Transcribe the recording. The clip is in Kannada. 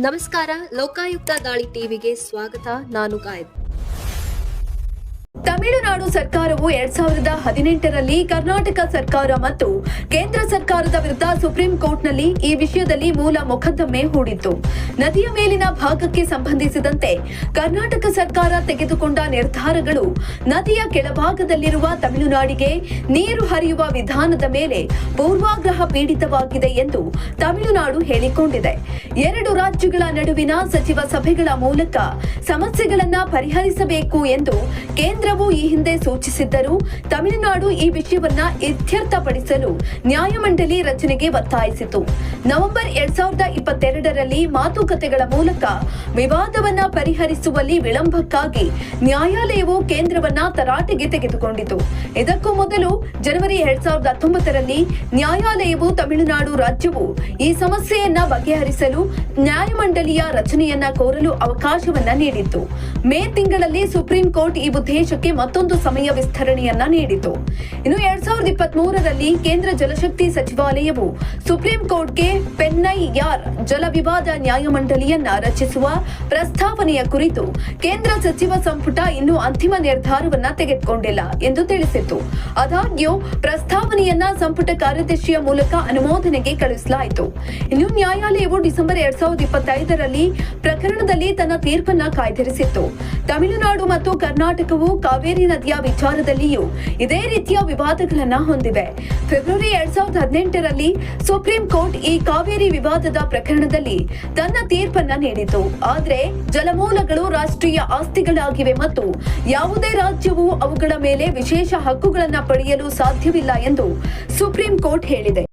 ನಮಸ್ಕಾರ. ಲೋಕಾಯುಕ್ತ ದಾಳಿ ಟಿವಿಗೆ ಸ್ವಾಗತ. ನಾನು ಗಾಯತ್. ತಮಿಳುನಾಡು ಸರ್ಕಾರವು 2018ರಲ್ಲಿ ಕರ್ನಾಟಕ ಸರ್ಕಾರ ಮತ್ತು ಕೇಂದ್ರ ಸರ್ಕಾರದ ವಿರುದ್ಧ ಸುಪ್ರೀಂ ಕೋರ್ಟ್ನಲ್ಲಿ ಈ ವಿಷಯದಲ್ಲಿ ಮೂಲ ಮೊಕದ್ದಮೆ ಹೂಡಿತ್ತು. ನದಿಯ ಮೇಲಿನ ಭಾಗಕ್ಕೆ ಸಂಬಂಧಿಸಿದಂತೆ ಕರ್ನಾಟಕ ಸರ್ಕಾರ ತೆಗೆದುಕೊಂಡ ನಿರ್ಧಾರಗಳು ನದಿಯ ಕೆಳಭಾಗದಲ್ಲಿರುವ ತಮಿಳುನಾಡಿಗೆ ನೀರು ಹರಿಯುವ ವಿಧಾನದ ಮೇಲೆ ಪೂರ್ವಾಗ್ರಹ ಪೀಡಿತವಾಗಿದೆ ಎಂದು ತಮಿಳುನಾಡು ಹೇಳಿಕೊಂಡಿದೆ. ಎರಡು ರಾಜ್ಯಗಳ ನಡುವಿನ ಸಚಿವ ಸಭೆಗಳ ಮೂಲಕ ಸಮಸ್ಯೆಗಳನ್ನು ಪರಿಹರಿಸಬೇಕು ಎಂದು ಕೇಂದ್ರವು ಈ ಹಿಂದೆ ಸೂಚಿಸಿದ್ದರೂ ತಮಿಳುನಾಡು ಈ ವಿಷಯವನ್ನ ಇತ್ಯರ್ಥಪಡಿಸಲು ನ್ಯಾಯಮಂಡಳಿ ರಚನೆಗೆ ಒತ್ತಾಯಿಸಿತು. ನವೆಂಬರ್ 2022ರಲ್ಲಿ ಮಾತುಕತೆಗಳ ಮೂಲಕ ವಿವಾದವನ್ನ ಪರಿಹರಿಸುವಲ್ಲಿ ವಿಳಂಬಕ್ಕಾಗಿ ನ್ಯಾಯಾಲಯವು ಕೇಂದ್ರವನ್ನ ತರಾಟೆಗೆ ತೆಗೆದುಕೊಂಡಿತು. ಇದಕ್ಕೂ ಮೊದಲು ಜನವರಿ 2019ರಲ್ಲಿ ನ್ಯಾಯಾಲಯವು ತಮಿಳುನಾಡು ರಾಜ್ಯವು ಈ ಸಮಸ್ಯೆಯನ್ನ ಬಗೆಹರಿಸಲು ನ್ಯಾಯಮಂಡಳಿಯ ರಚನೆಯನ್ನ ಕೋರಲು ಅವಕಾಶವನ್ನ ನೀಡಿತ್ತು. ಮೇ ತಿಂಗಳಲ್ಲಿ ಸುಪ್ರೀಂ ಕೋರ್ಟ್ ಈ ಉದ್ದೇಶಕ್ಕೆ ಮತ್ತೊಂದು ಸಮಯ ವಿಸ್ತರಣೆಯನ್ನ ನೀಡಿತು. ಇನ್ನು 2023ರಲ್ಲಿ ಕೇಂದ್ರ ಜಲಶಕ್ತಿ ಸಚಿವಾಲಯವು ಸುಪ್ರೀಂ ಕೋರ್ಟ್ಗೆ ಪೆನ್ನೈಯಾರ್ ಜಲ ವಿವಾದ ನ್ಯಾಯಮಂಡಳಿಯನ್ನ ರಚಿಸುವ ಪ್ರಸ್ತಾವನೆಯ ಕುರಿತು ಕೇಂದ್ರ ಸಚಿವ ಸಂಪುಟ ಇನ್ನೂ ಅಂತಿಮ ನಿರ್ಧಾರವನ್ನ ತೆಗೆದುಕೊಂಡಿಲ್ಲ ಎಂದು ತಿಳಿಸಿತ್ತು. ಆದಾಗ್ಯೂ ಪ್ರಸ್ತಾವನೆಯನ್ನ ಸಂಪುಟ ಕಾರ್ಯದರ್ಶಿಯ ಮೂಲಕ ಅನುಮೋದನೆಗೆ ಕಳುಹಿಸಲಾಯಿತು. ಇನ್ನು ನ್ಯಾಯಾಲಯವು ಡಿಸೆಂಬರ್ 2025ರಲ್ಲಿ ಪ್ರಕರಣದಲ್ಲಿ ತನ್ನ ತೀರ್ಪನ್ನ ಕಾಯ್ದಿರಿಸಿತ್ತು. ತಮಿಳುನಾಡು ಮತ್ತು ಕರ್ನಾಟಕವು ಕಾವೇರಿ ನದಿಯ ವಿಚಾರದಲ್ಲಿಯೂ ಇದೇ ರೀತಿಯ ವಿವಾದಗಳನ್ನ ಹೊಂದಿವೆ. ಫೆಬ್ರವರಿ 2018ರಲ್ಲಿ ಸುಪ್ರೀಂ ಕೋರ್ಟ್ ಈ ಕಾವೇರಿ ವಿವಾದದ ಪ್ರಕರಣದಲ್ಲಿ ತನ್ನ ತೀರ್ಪನ್ನ ನೀಡಿತು. ಆದರೆ ಜಲಮೂಲಗಳು ರಾಷ್ಟ್ರೀಯ ಆಸ್ತಿಗಳಾಗಿವೆ ಮತ್ತು ಯಾವುದೇ ರಾಜ್ಯವು ಅವುಗಳ ಮೇಲೆ ವಿಶೇಷ ಹಕ್ಕುಗಳನ್ನು ಪಡೆಯಲು ಸಾಧ್ಯವಿಲ್ಲ ಎಂದು ಸುಪ್ರೀಂ ಕೋರ್ಟ್ ಹೇಳಿದೆ.